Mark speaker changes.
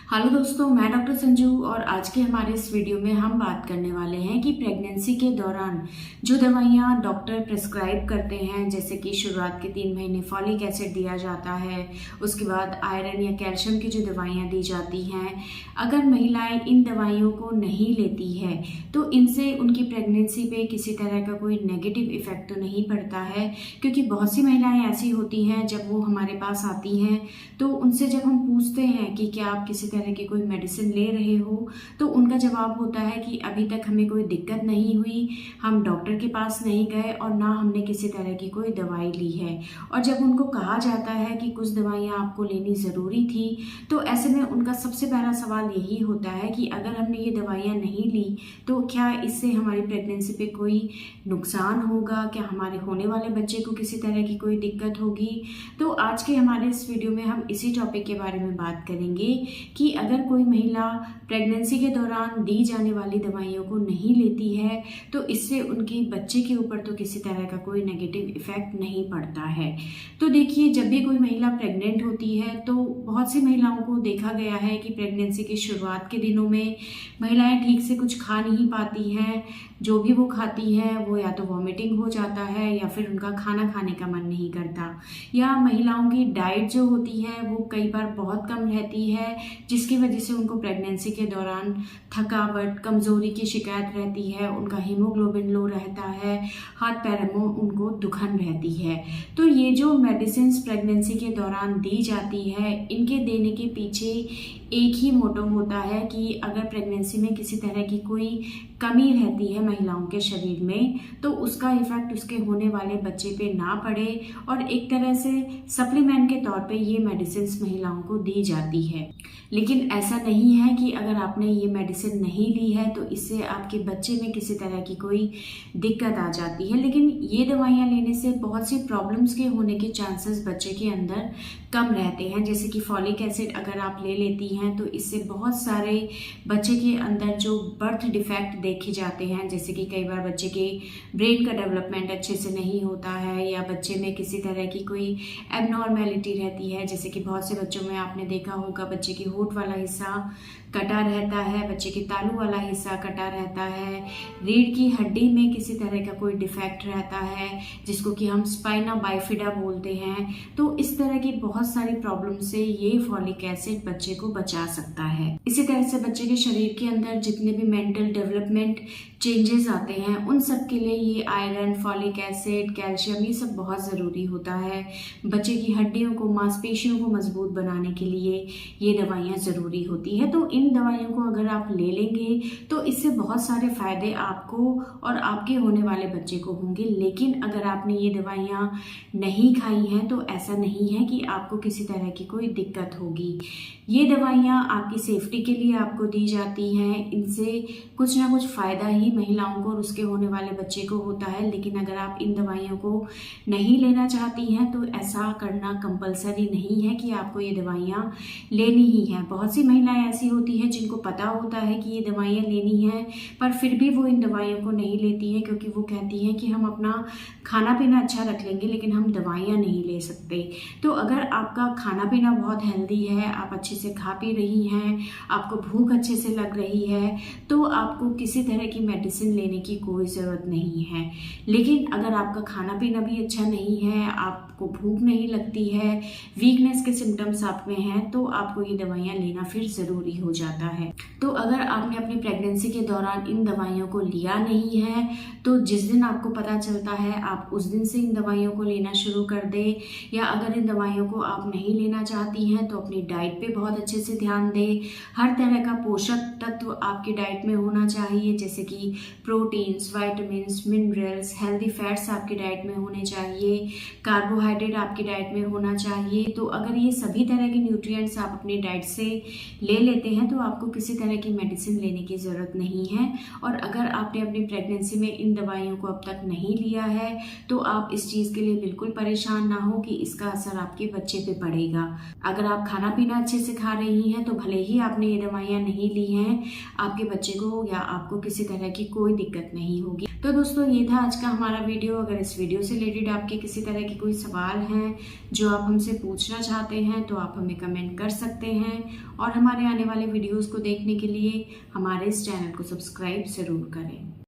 Speaker 1: Hello दोस्तों, मैं doctor Sanju और आज के हमारे इस वीडियो में हम बात करने वाले हैं कि प्रेगनेंसी के दौरान जो दवाइयाँ डॉक्टर प्रिस्क्राइब करते हैं, जैसे कि शुरुआत के 3 महीने फॉलिक एसिड दिया जाता है, उसके बाद आयरन या कैल्शियम की जो दवाइयाँ दी जाती हैं, अगर महिलाएं इन दवाइयों को नहीं लेती है तो इनसे उनकी प्रेगनेंसी पे किसी तरह का कोई नेगेटिव इफेक्ट तो नहीं पड़ता है। क्योंकि बहुत सी महिलाएं ऐसी होती हैं, जब वो हमारे पास आती हैं तो उनसे जब हम पूछते हैं कि क्या आप किसी तरह की कोई मेडिसिन ले रहे हो, तो उनका जवाब होता है कि अभी तक हमें कोई दिक्कत नहीं हुई, हम डॉक्टर के पास नहीं गए और ना हमने किसी तरह की कोई दवाई ली है। और जब उनको कहा जाता है कि कुछ दवाइयाँ आपको लेनी ज़रूरी थी, तो ऐसे में उनका सबसे पहला सवाल यही होता है कि अगर हमने ये दवाइयाँ नहीं ली तो क्या इससे हमारी प्रेगनेंसी पे कोई नुकसान होगा, क्या हमारे होने वाले बच्चे को किसी तरह की कोई दिक्कत होगी। तो आज के हमारे इस वीडियो में हम इसी टॉपिक के बारे में बात करेंगे कि अगर कोई महिला प्रेगनेंसी के दौरान दी जाने वाली दवाइयों को नहीं लेती है तो इससे उनके बच्चे के ऊपर तो किसी तरह का कोई नेगेटिव इफेक्ट नहीं पड़ता है। तो देखिए, जब भी कोई महिला प्रेग्नेंट होती है तो बहुत सी महिलाओं को देखा गया है कि प्रेगनेंसी की शुरुआत के दिनों में महिलाएं ठीक से कुछ खा नहीं पाती हैं, जो भी वो खाती हैं वो या तो वॉमिटिंग हो जाता है या फिर उनका खाना खाने का मन नहीं करता, या महिलाओं की डाइट जो होती है वो कई बार बहुत कम रहती है, जिसकी वजह से उनको प्रेगनेंसी के दौरान थकावट, कमज़ोरी की शिकायत रहती है, उनका हीमोग्लोबिन लो रहता है, हाथ पैरों में उनको दुखन रहती है। तो ये जो मेडिसिन प्रेगनेंसी के दौरान दी जाती है, इनके देने के पीछे एक ही मोटिव होता है कि अगर प्रेगनेंसी में किसी तरह की कोई कमी रहती है महिलाओं के शरीर में तो उसका इफेक्ट उसके होने वाले बच्चे पे ना पड़े, और एक तरह से सप्लीमेंट के तौर पे ये मेडिसिन महिलाओं को दी जाती है। लेकिन ऐसा नहीं है कि अगर आपने ये मेडिसिन नहीं ली है तो इससे आपके बच्चे में किसी तरह की कोई दिक्कत आ जाती है। लेकिन ये दवाइयाँ लेने से बहुत सी प्रॉब्लम्स के होने के चांसेस बच्चे के अंदर कम रहते हैं। जैसे कि फॉलिक एसिड अगर आप ले लेती हैं तो इससे बहुत सारे बच्चे के अंदर जो बर्थ डिफेक्ट देखे जाते हैं, जैसे कि कई बार बच्चे के ब्रेन का डेवलपमेंट अच्छे से नहीं होता है या बच्चे में किसी तरह की कोई एबनॉर्मेलिटी रहती है। जैसे कि बहुत से बच्चों में आपने देखा होगा बच्चे की होठ वाला हिस्सा कटा रहता है, बच्चे के तालू वाला हिस्सा कटा रहता है, रीढ़ की हड्डी में किसी तरह का कोई डिफेक्ट रहता है जिसको कि हम स्पाइना बाइफिडा बोलते हैं। तो इस तरह की बहुत सारी प्रॉब्लम से ये फॉलिक एसिड बच्चे को बचा सकता है। इसी तरह से बच्चे के शरीर के अंदर जितने भी मेंटल डेवलपमेंट चेंजेस आते हैं उन सब के लिए ये आयरन, फॉलिक एसिड, कैल्शियम ये सब बहुत ज़रूरी होता है। बच्चे की हड्डियों को, मांसपेशियों को मजबूत बनाने के लिए ये दवाइयाँ ज़रूरी होती है। तो इन दवाइयों को अगर आप ले लेंगे तो इससे बहुत सारे फायदे आपको और आपके होने वाले बच्चे को होंगे। लेकिन अगर आपने ये दवाइयाँ नहीं खाई हैं तो ऐसा नहीं है कि आपको किसी तरह की कोई दिक्कत होगी। ये दवाइयाँ आपकी सेफ्टी के लिए आपको दी जाती हैं, इनसे कुछ ना कुछ फ़ायदा ही महिलाओं को और उसके होने वाले बच्चे को होता है। लेकिन अगर आप इन दवाइयों को नहीं लेना चाहती हैं तो ऐसा करना कंपलसरी नहीं है कि आपको ये दवाइयाँ लेनी ही हैं। बहुत सी महिलाएं ऐसी होती हैं जिनको पता होता है कि ये दवाइयाँ लेनी हैं पर फिर भी वो इन दवाइयों को नहीं लेती हैं, क्योंकि वो कहती हैं कि हम अपना खाना पीना अच्छा रख लेंगे लेकिन हम दवाइयाँ नहीं ले सकते। तो अगर आपका खाना पीना बहुत हेल्दी है, आप अच्छे से खा पी रही हैं, आपको भूख अच्छे से लग रही है, तो आपको किसी तरह की मेडिसिन लेने की कोई ज़रूरत नहीं है। लेकिन अगर आपका खाना पीना भी अच्छा नहीं है, आपको भूख नहीं लगती है, वीकनेस के सिम्टम्स आप में हैं, तो आपको ये दवाइयाँ लेना फिर ज़रूरी हो जाता है। तो अगर आपने अपनी प्रेगनेंसी के दौरान इन दवाइयों को लिया नहीं है तो जिस दिन आपको पता चलता है आप उस दिन से इन दवाइयों को लेना शुरू कर दें, या अगर इन दवाइयों को आप नहीं लेना चाहती हैं तो अपनी डाइट पे बहुत अच्छे से ध्यान दें। हर तरह का पोषक तत्व आपकी डाइट में होना चाहिए, जैसे कि proteins, vitamins, minerals, healthy fats आपकी डाइट में होने चाहिए, कार्बोहाइड्रेट आपकी डाइट में होना चाहिए। तो अगर ये सभी तरह के न्यूट्रिएंट्स आप अपनी डाइट से ले लेते हैं तो आपको किसी तरह की मेडिसिन लेने की ज़रूरत नहीं है। और अगर आपने अपनी प्रेगनेंसी में इन दवाइयों को अब तक नहीं लिया है तो आप इस चीज़ के लिए बिल्कुल परेशान ना हो कि इसका असर आपके बच्चे पे पड़ेगा। अगर आप खाना पीना अच्छे से खा रही हैं तो भले ही आपने ये दवाइयाँ नहीं ली हैं, आपके बच्चे को या आपको किसी तरह की कोई दिक्कत नहीं होगी। तो दोस्तों, ये था आज का हमारा वीडियो। अगर इस वीडियो से रिलेटेड आपके किसी तरह की कोई सवाल सवाल हैं जो आप हमसे पूछना चाहते हैं तो आप हमें कमेंट कर सकते हैं, और हमारे आने वाले वीडियोस को देखने के लिए हमारे इस चैनल को सब्सक्राइब ज़रूर करें।